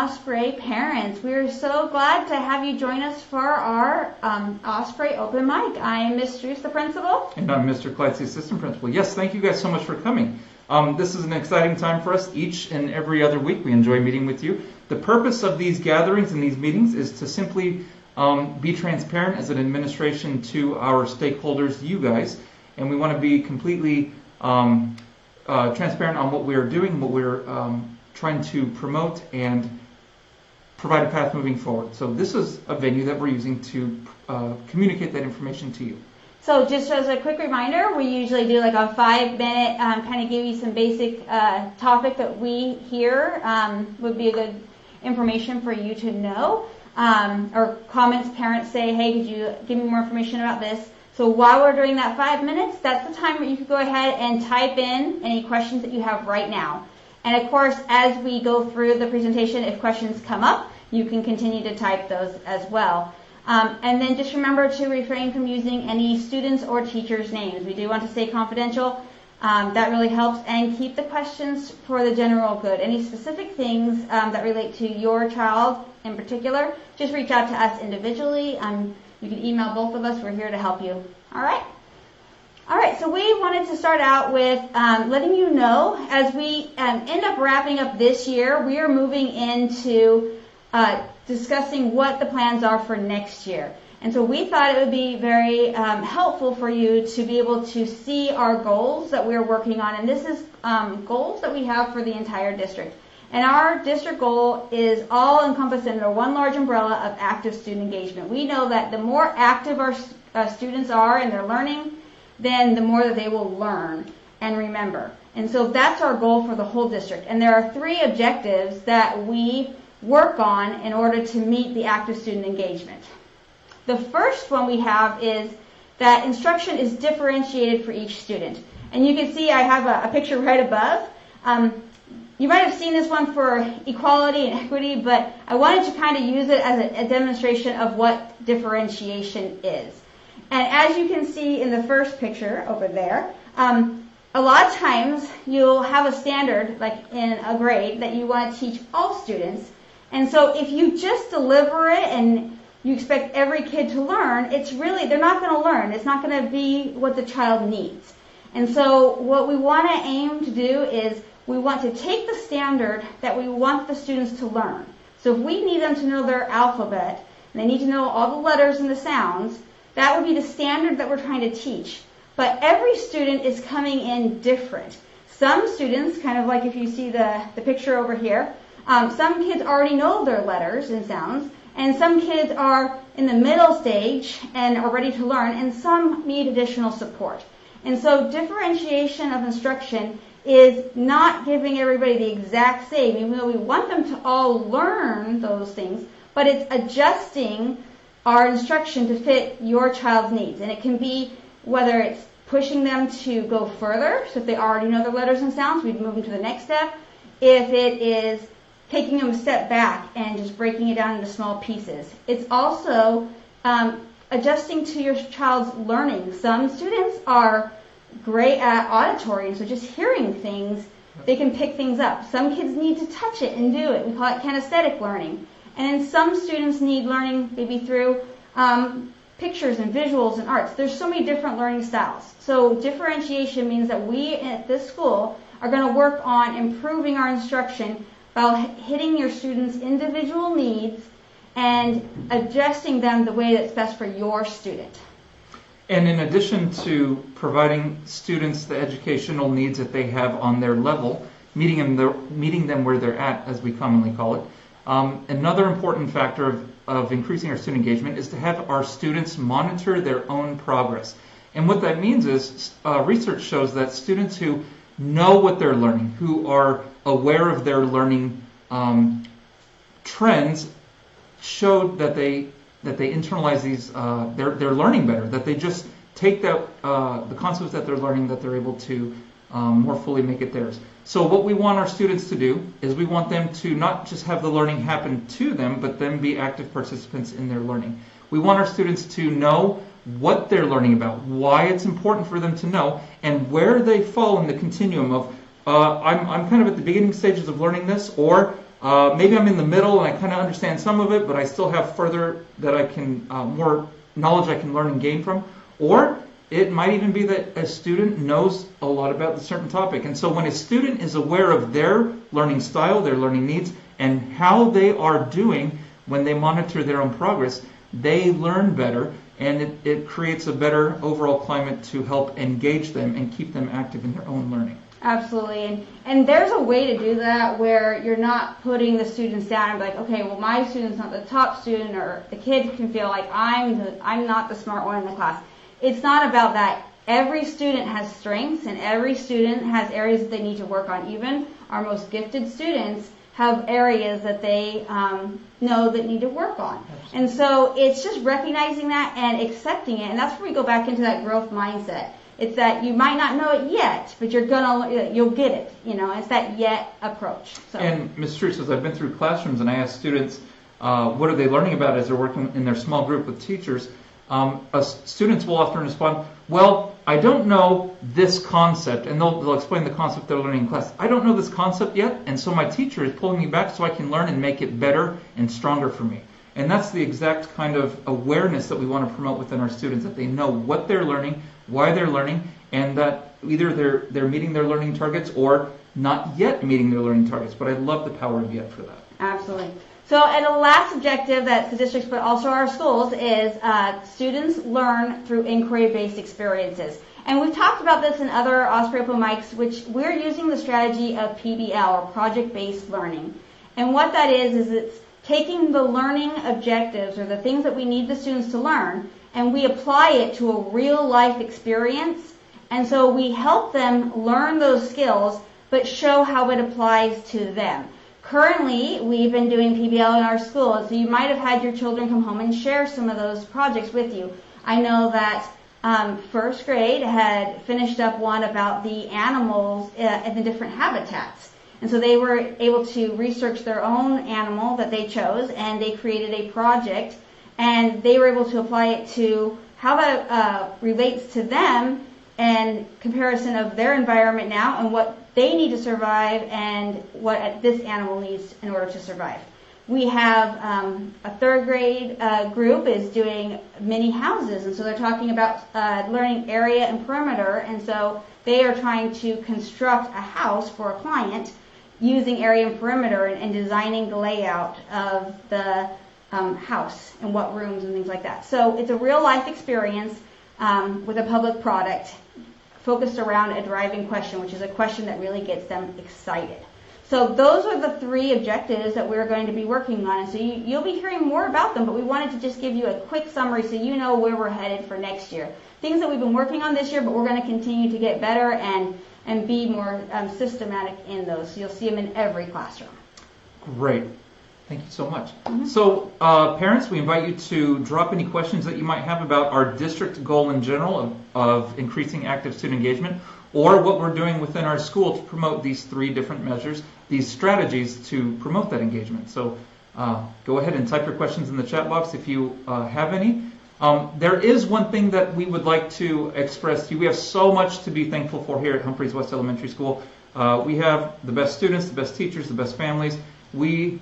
Osprey parents. We are so glad to have you join us for our Osprey open mic. I am Ms. Struess, the principal. And I'm Mr. Kleitz, the assistant principal. Yes, thank you guys so much for coming. This is an exciting time for us. Each and every other week we enjoy meeting with you. The purpose of these gatherings and these meetings is to simply be transparent as an administration to our stakeholders, you guys, and we want to be completely transparent on what we are doing, what we're trying to promote, and provide a path moving forward. So this is a venue that we're using to communicate that information to you. So just as a quick reminder, we usually do like a 5-minute, kind of give you some basic topic that we hear would be a good information for you to know. Or comments parents say, hey, could you give me more information about this? So while we're doing that 5 minutes, that's the time where you can go ahead and type in any questions that you have right now. And of course, as we go through the presentation, if questions come up, you can continue to type those as well. And then just remember to refrain from using any students' or teachers' names. We do want to stay confidential. That really helps. And keep the questions for the general good. Any specific things that relate to your child in particular, just reach out to us individually. You can email both of us. We're here to help you. All right? All right, so we wanted to start out with letting you know, as we end up wrapping up this year, we are moving into discussing what the plans are for next year. And so we thought it would be very helpful for you to be able to see our goals that we're working on. And this is goals that we have for the entire district. And our district goal is all encompassed under one large umbrella of active student engagement. We know that the more active our students are in their learning, then the more that they will learn and remember. And so that's our goal for the whole district. And there are 3 objectives that we work on in order to meet the active student engagement. The first one we have is that instruction is differentiated for each student. And you can see I have a picture right above. You might have seen this one for equality and equity, but I wanted to kind of use it as a demonstration of what differentiation is. And as you can see in the first picture over there, a lot of times you'll have a standard, like in a grade, that you want to teach all students. And so if you just deliver it and you expect every kid to learn, they're not going to learn. It's not going to be what the child needs. And so what we want to aim to do is we want to take the standard that we want the students to learn. So if we need them to know their alphabet, and they need to know all the letters and the sounds, that would be the standard that we're trying to teach. But every student is coming in different. Some students, kind of like if you see the picture over here, some kids already know their letters and sounds, and some kids are in the middle stage and are ready to learn, and some need additional support. And so differentiation of instruction is not giving everybody the exact same, even though we want them to all learn those things, but it's adjusting our instruction to fit your child's needs. And it can be whether it's pushing them to go further, so if they already know their letters and sounds, we'd move them to the next step. If it is taking them a step back and just breaking it down into small pieces. It's also adjusting to your child's learning. Some students are great at auditory, and so just hearing things, they can pick things up. Some kids need to touch it and do it. We call it kinesthetic learning. And then some students need learning maybe through pictures and visuals and arts. There's so many different learning styles. So differentiation means that we at this school are going to work on improving our instruction by hitting your students' individual needs and adjusting them the way that's best for your student. And in addition to providing students the educational needs that they have on their level, meeting them where they're at, as we commonly call it, another important factor of increasing our student engagement is to have our students monitor their own progress. And what that means is research shows that students who know what they're learning, who are aware of their learning trends, showed that they internalize these they're learning better, that they just take that the concepts that they're learning, that they're able to more fully make it theirs. So what we want our students to do is we want them to not just have the learning happen to them, but then be active participants in their learning. We want our students to know what they're learning about, why it's important for them to know, and where they fall in the continuum of I'm kind of at the beginning stages of learning this, or maybe I'm in the middle and I kind of understand some of it, but I still have further that I can, more knowledge I can learn and gain from. Or it might even be that a student knows a lot about a certain topic. And so when a student is aware of their learning style, their learning needs, and how they are doing when they monitor their own progress, they learn better, and it creates a better overall climate to help engage them and keep them active in their own learning. Absolutely. And there's a way to do that where you're not putting the students down and be like, okay, well, my student's not the top student, or the kid can feel like I'm not the smart one in the class. It's not about that. Every student has strengths, and every student has areas that they need to work on. Even our most gifted students have areas that they know that need to work on. Absolutely. And so it's just recognizing that and accepting it. And that's where we go back into that growth mindset. It's that you might not know it yet, but you'll get it. It's that yet approach. So. And Ms. True says, I've been through classrooms and I ask students, what are they learning about as they're working in their small group with teachers? Students will often respond, well, I don't know this concept, and they'll explain the concept they're learning in class. I don't know this concept yet, and so my teacher is pulling me back so I can learn and make it better and stronger for me. And that's the exact kind of awareness that we want to promote within our students, that they know what they're learning, why they're learning, and that either they're meeting their learning targets or not yet meeting their learning targets. But I love the power of yet for that. Absolutely. So, and the last objective that the districts, but also our schools, is students learn through inquiry-based experiences. And we've talked about this in other Osprey Open Mics, which we're using the strategy of PBL, or project-based learning. And what that is it's taking the learning objectives, or the things that we need the students to learn, and we apply it to a real-life experience. And so we help them learn those skills, but show how it applies to them. Currently, we've been doing PBL in our schools, so you might have had your children come home and share some of those projects with you. I know that first grade had finished up one about the animals in the different habitats. And so they were able to research their own animal that they chose, and they created a project, and they were able to apply it to how that relates to them and comparison of their environment now and what they need to survive and what this animal needs in order to survive. We have a third grade group is doing mini houses, and so they're talking about learning area and perimeter, and so they are trying to construct a house for a client using area and perimeter and designing the layout of the house and what rooms and things like that. So it's a real life experience with a public product focused around a driving question, which is a question that really gets them excited. So those are the 3 objectives that we're going to be working on. And so you'll be hearing more about them, but we wanted to just give you a quick summary so you know where we're headed for next year. Things that we've been working on this year, but we're going to continue to get better and be more systematic in those. So you'll see them in every classroom. Great. Thank you so much. Mm-hmm. So parents, we invite you to drop any questions that you might have about our district goal in general of increasing active student engagement, or what we're doing within our school to promote these 3 different measures, these strategies to promote that engagement. So go ahead and type your questions in the chat box if you have any. There is one thing that we would like to express to you. We have so much to be thankful for here at Humphreys West Elementary School. We have the best students, the best teachers, the best families. We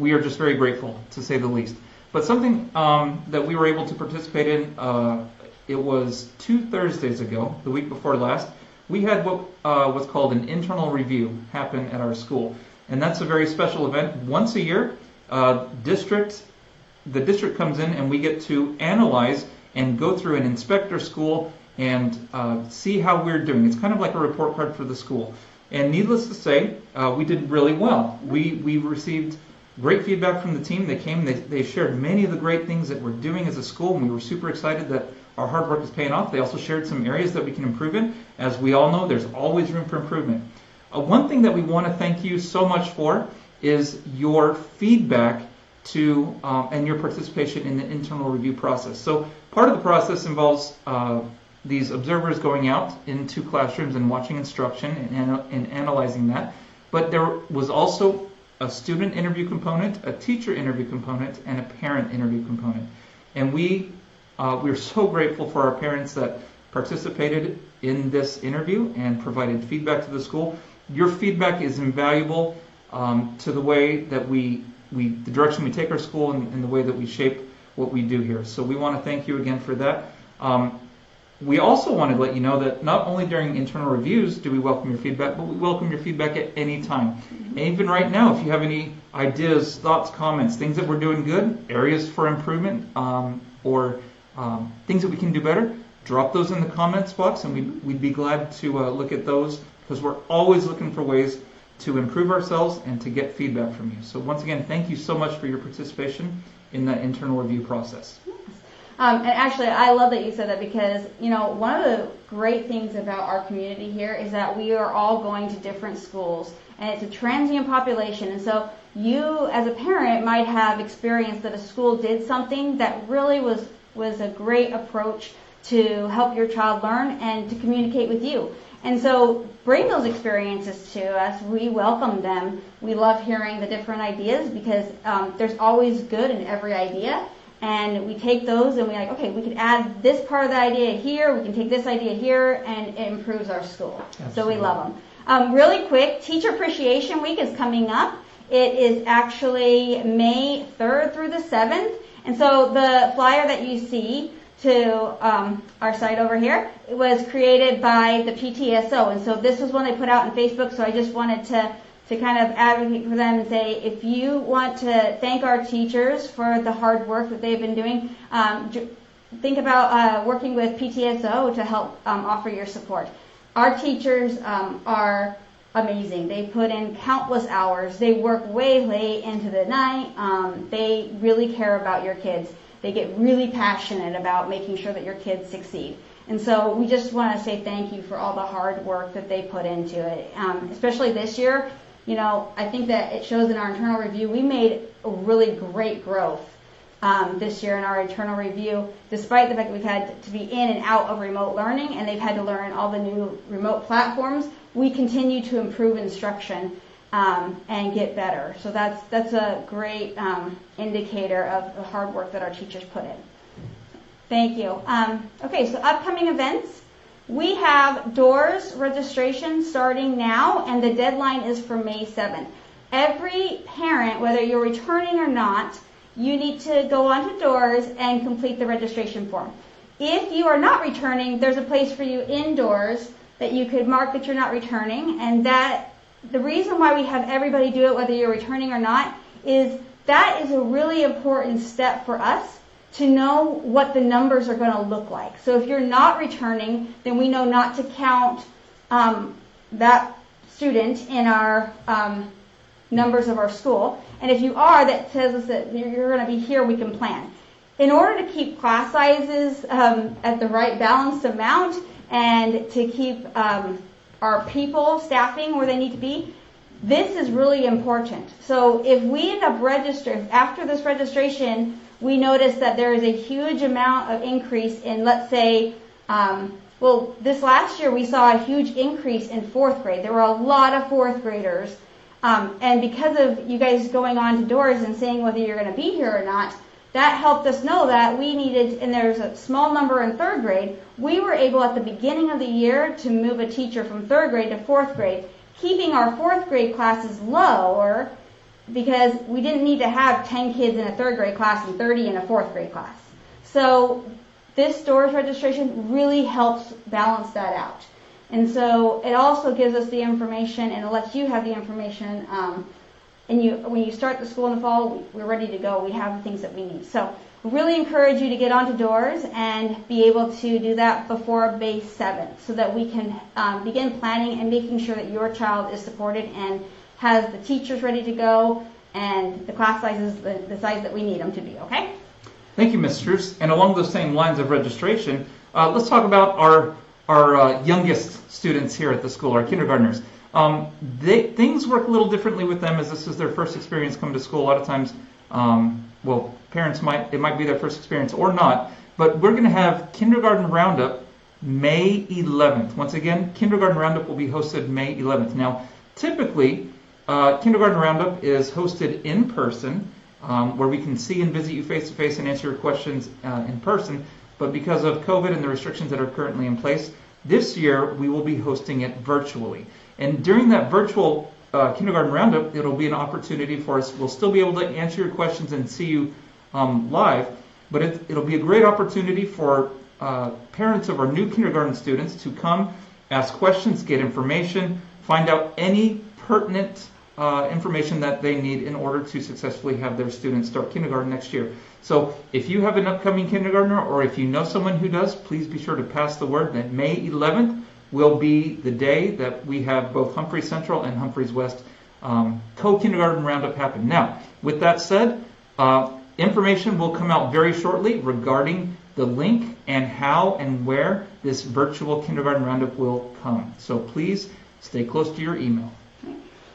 are just very grateful, to say the least. But something that we were able to participate in, it was 2 Thursdays ago, the week before last, we had what was called an internal review happen at our school. And that's a very special event. Once a year, the district comes in and we get to analyze and go through and inspect our school and see how we're doing. It's kind of like a report card for the school. And needless to say, we did really well. We received great feedback from the team. They came, they shared many of the great things that we're doing as a school, and we were super excited that our hard work is paying off. They also shared some areas that we can improve in. As we all know, there's always room for improvement. One thing that we want to thank you so much for is your feedback to and your participation in the internal review process. So part of the process involves these observers going out into classrooms and watching instruction and analyzing that. But there was also a student interview component, a teacher interview component, and a parent interview component. And we're so grateful for our parents that participated in this interview and provided feedback to the school. Your feedback is invaluable. to the way that the direction we take our school and the way that we shape what we do here. So we want to thank you again for that. We also want to let you know that not only during internal reviews do we welcome your feedback, but we welcome your feedback at any time. And even right now, if you have any ideas, thoughts, comments, things that we're doing good, areas for improvement, or things that we can do better, drop those in the comments box, and we'd be glad to look at those, because we're always looking for ways to improve ourselves and to get feedback from you. So once again, thank you so much for your participation in that internal review process. And actually, I love that you said that, because, one of the great things about our community here is that we are all going to different schools, and it's a transient population. And so you, as a parent, might have experienced that a school did something that really was a great approach to help your child learn and to communicate with you. And so bring those experiences to us. We welcome them. We love hearing the different ideas, because there's always good in every idea. And we take those and we're like, okay, we can add this part of the idea here, we can take this idea here, and it improves our school. Absolutely. So we love them. Really quick, Teacher Appreciation Week is coming up. It is actually May 3rd through the 7th. And so the flyer that you see to our site over here, it was created by the PTSO. And so this was one they put out on Facebook, so I just wanted to kind of advocate for them and say, if you want to thank our teachers for the hard work that they've been doing, think about working with PTSO to help offer your support. Our teachers are amazing. They put in countless hours. They work way late into the night. They really care about your kids. They get really passionate about making sure that your kids succeed. And so we just want to say thank you for all the hard work that they put into it, especially this year. I think that it shows in our internal review. We made a really great growth this year in our internal review, despite the fact that we've had to be in and out of remote learning, and they've had to learn all the new remote platforms. We continue to improve instruction and get better. So that's a great indicator of the hard work that our teachers put in. Thank you. Okay, so upcoming events. We have doors registration starting now, and the deadline is for May 7th. Every parent, whether you're returning or not, you need to go onto doors and complete the registration form. If you are not returning, there's a place for you indoors that you could mark that you're not returning, and that the reason why we have everybody do it, whether you're returning or not, is that is a really important step for us to know what the numbers are going to look like. So if you're not returning, then we know not to count that student in our numbers of our school. And if you are, that tells us that you're going to be here, we can plan. In order to keep class sizes at the right balanced amount and to keep our people staffing where they need to be, this is really important. So if we end up registering, after this registration, we notice that there is a huge amount of increase in, let's say, this last year we saw a huge increase in fourth grade. There were a lot of fourth graders. And because of you guys going on to doors and saying whether you're going to be here or not, that helped us know that we needed, and there's a small number in third grade, we were able at the beginning of the year to move a teacher from third grade to fourth grade, keeping our fourth grade classes lower, because we didn't need to have 10 kids in a third grade class and 30 in a fourth grade class. So this doors registration really helps balance that out. And so it also gives us the information, and it lets you have the information. And when you start the school in the fall, we're ready to go. We have the things that we need. So we really encourage you to get onto doors and be able to do that before May 7th, so that we can begin planning and making sure that your child is supported and has the teachers ready to go and the class sizes the size that we need them to be, okay? Thank you, Ms. Struess. And along those same lines of registration, let's talk about our youngest students here at the school, our kindergartners. Things work a little differently with them, as this is their first experience coming to school. A lot of times, parents it might be their first experience or not, but we're going to have Kindergarten Roundup May 11th. Once again, Kindergarten Roundup will be hosted May 11th. Now, typically, Kindergarten Roundup is hosted in person, where we can see and visit you face-to-face and answer your questions in person. But because of COVID and the restrictions that are currently in place, this year we will be hosting it virtually. And during that virtual Kindergarten Roundup, it'll be an opportunity for us. We'll still be able to answer your questions and see you live, but it'll be a great opportunity for parents of our new kindergarten students to come, ask questions, get information, find out any pertinent information that they need in order to successfully have their students start kindergarten next year. So if you have an upcoming kindergartner, or if you know someone who does, please be sure to pass the word that May 11th will be the day that we have both Humphreys Central and Humphreys West co-kindergarten roundup happen. Now, with that said, information will come out very shortly regarding the link and how and where this virtual kindergarten roundup will come. So please stay close to your email.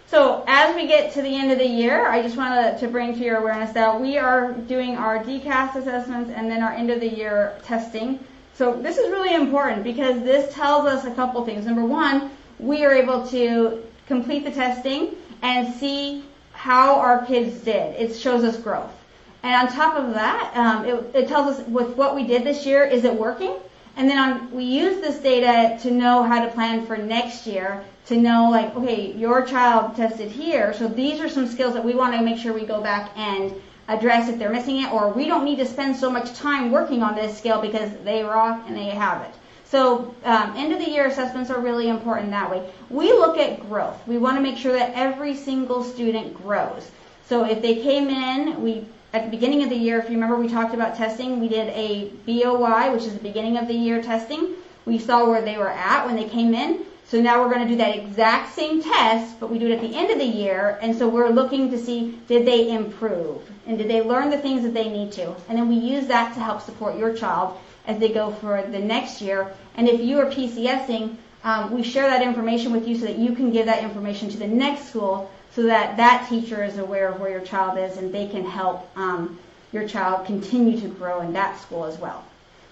So as we get to the end of the year, I just wanted to bring to your awareness that we are doing our DCAS assessments and then our end of the year testing. So this is really important because this tells us a couple things. Number one, we are able to complete the testing and see how our kids did. It shows us growth. And on top of that, it tells us with what we did this year, is it working? And then we use this data to know how to plan for next year, to know like, okay, your child tested here, so these are some skills that we want to make sure we go back and address if they're missing it, or we don't need to spend so much time working on this skill because they rock and they have it. So end of the year assessments are really important that way. We look at growth. We want to make sure that every single student grows. So if they came in, at the beginning of the year, if you remember, we talked about testing. We did a BOY, which is the beginning of the year testing. We saw where they were at when they came in. So now we're going to do that exact same test, but we do it at the end of the year. And so we're looking to see, did they improve? And did they learn the things that they need to? And then we use that to help support your child as they go for the next year. And if you are PCSing, we share that information with you so that you can give that information to the next school, so that that teacher is aware of where your child is and they can help your child continue to grow in that school as well.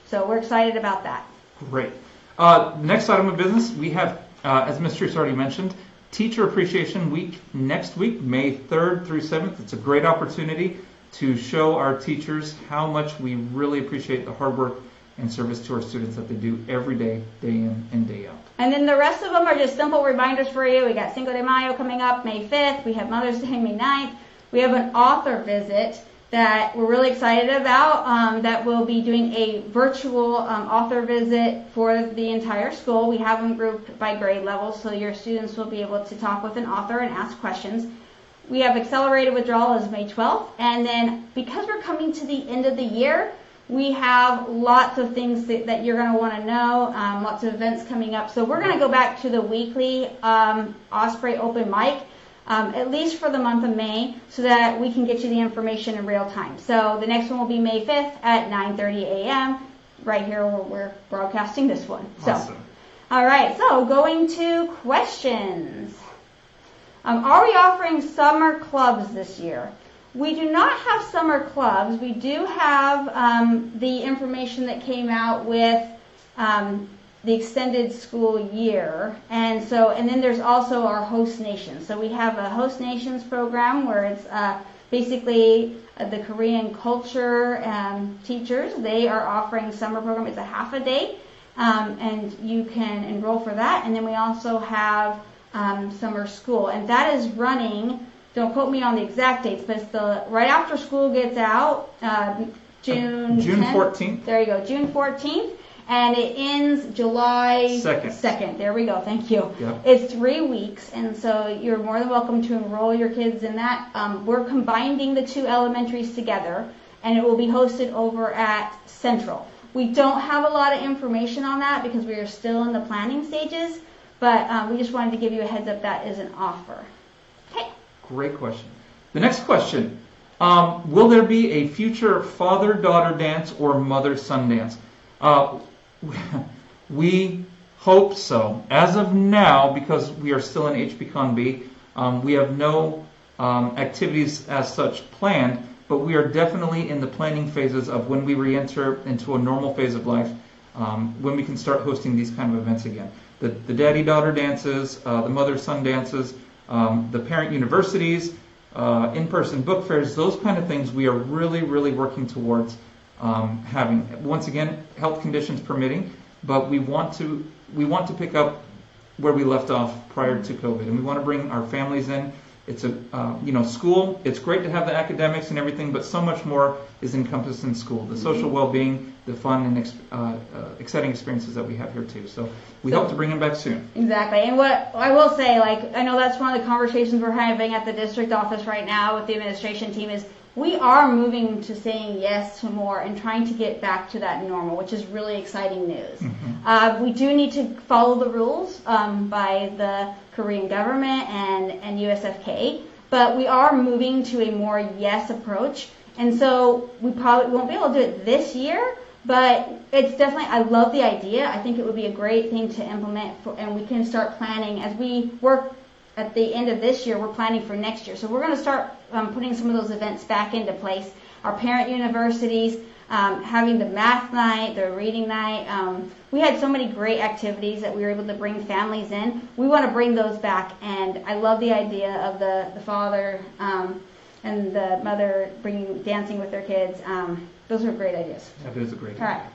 So we're excited about that. Great. Next item of business, we have, as Ms. Truce already mentioned, Teacher Appreciation Week next week, May 3rd through 7th. It's a great opportunity to show our teachers how much we really appreciate the hard work and service to our students that they do every day, day in and day out. And then the rest of them are just simple reminders for you. We got Cinco de Mayo coming up May 5th. We have Mother's Day May 9th. We have an author visit that we're really excited about, that we'll be doing a virtual author visit for the entire school. We have them grouped by grade level, so your students will be able to talk with an author and ask questions. We have accelerated withdrawal as May 12th, and then because we're coming to the end of the year, we have lots of things that you're going to want to know, lots of events coming up. So we're going to go back to the weekly Osprey open mic, at least for the month of May, so that we can get you the information in real time. So the next one will be May 5th at 9:30 a.m., right here where we're broadcasting this one. Awesome. So, all right, so going to questions. Are we offering summer clubs this year? We do not have summer clubs. We do have the information that came out with the extended school year. And then there's also our host nations. So we have a host nations program where it's basically the Korean culture teachers. They are offering summer program. It's a half a day, and you can enroll for that. And then we also have summer school, and that is running. Don't quote me on the exact dates, but it's right after school gets out, June 14th. There you go, June 14th, and it ends July 2nd. There we go, thank you. Yep. It's 3 weeks, and so you're more than welcome to enroll your kids in that. We're combining the two elementaries together, and it will be hosted over at Central. We don't have a lot of information on that because we are still in the planning stages, but we just wanted to give you a heads up that is an offer. Okay. Great question. The next question, will there be a future father-daughter dance or mother-son dance? We hope so. As of now, because we are still in HBConB, we have no activities as such planned, but we are definitely in the planning phases of when we re-enter into a normal phase of life, when we can start hosting these kind of events again. The daddy-daughter dances, the mother-son dances, the parent universities, in-person book fairs, those kind of things we are really, really working towards having. Once again, health conditions permitting, but we want to pick up where we left off prior to COVID, and we want to bring our families in. It's a, school, it's great to have the academics and everything, but so much more is encompassed in school. The social well-being, the fun and exciting experiences that we have here too. So we hope to bring them back soon. Exactly. And what I will say, I know that's one of the conversations we're having at the district office right now with the administration team is we are moving to saying yes to more and trying to get back to that normal, which is really exciting news. Mm-hmm. We do need to follow the rules by the Korean government and USFK, but we are moving to a more yes approach. And so we probably won't be able to do it this year, but it's definitely, I love the idea. I think it would be a great thing to implement, and we can start planning as we work at the end of this year. We're planning for next year. So we're going to start putting some of those events back into place. Our parent universities, having the math night, the reading night. We had so many great activities that we were able to bring families in. We want to bring those back, and I love the idea of the father and the mother dancing with their kids. Those are great ideas. That is a great idea. All right.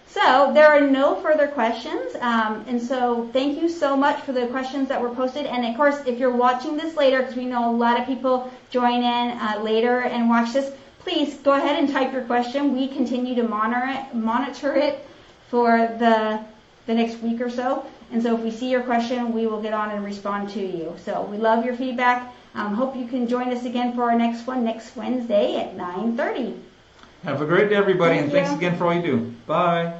So there are no further questions, and so thank you so much for the questions that were posted. And of course, if you're watching this later, because we know a lot of people join in later and watch this, please go ahead and type your question. We continue to monitor it for the next week or so. And so if we see your question, we will get on and respond to you. So we love your feedback. Hope you can join us again for our next one next Wednesday at 9:30. Have a great day, everybody, and thanks again for all you do. Bye.